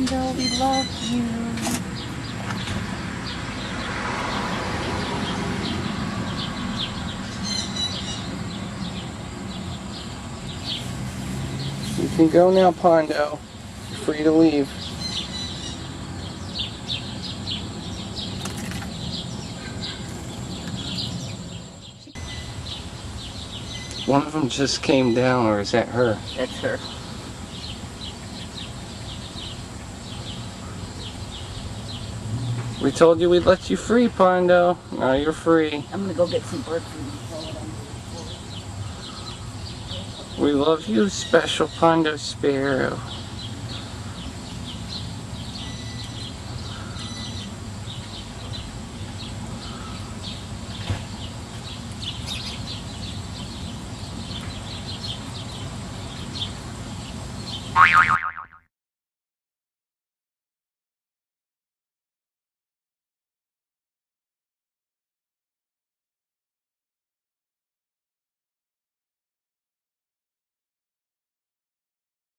Pondo, we love you. You can go now, Pondo. You're free to leave. One of them just came down, or is that her? That's her. We told you we'd let you free, Pondo. Now you're free. I'm gonna go get some bird food. We love you, special Pondo Sparrow.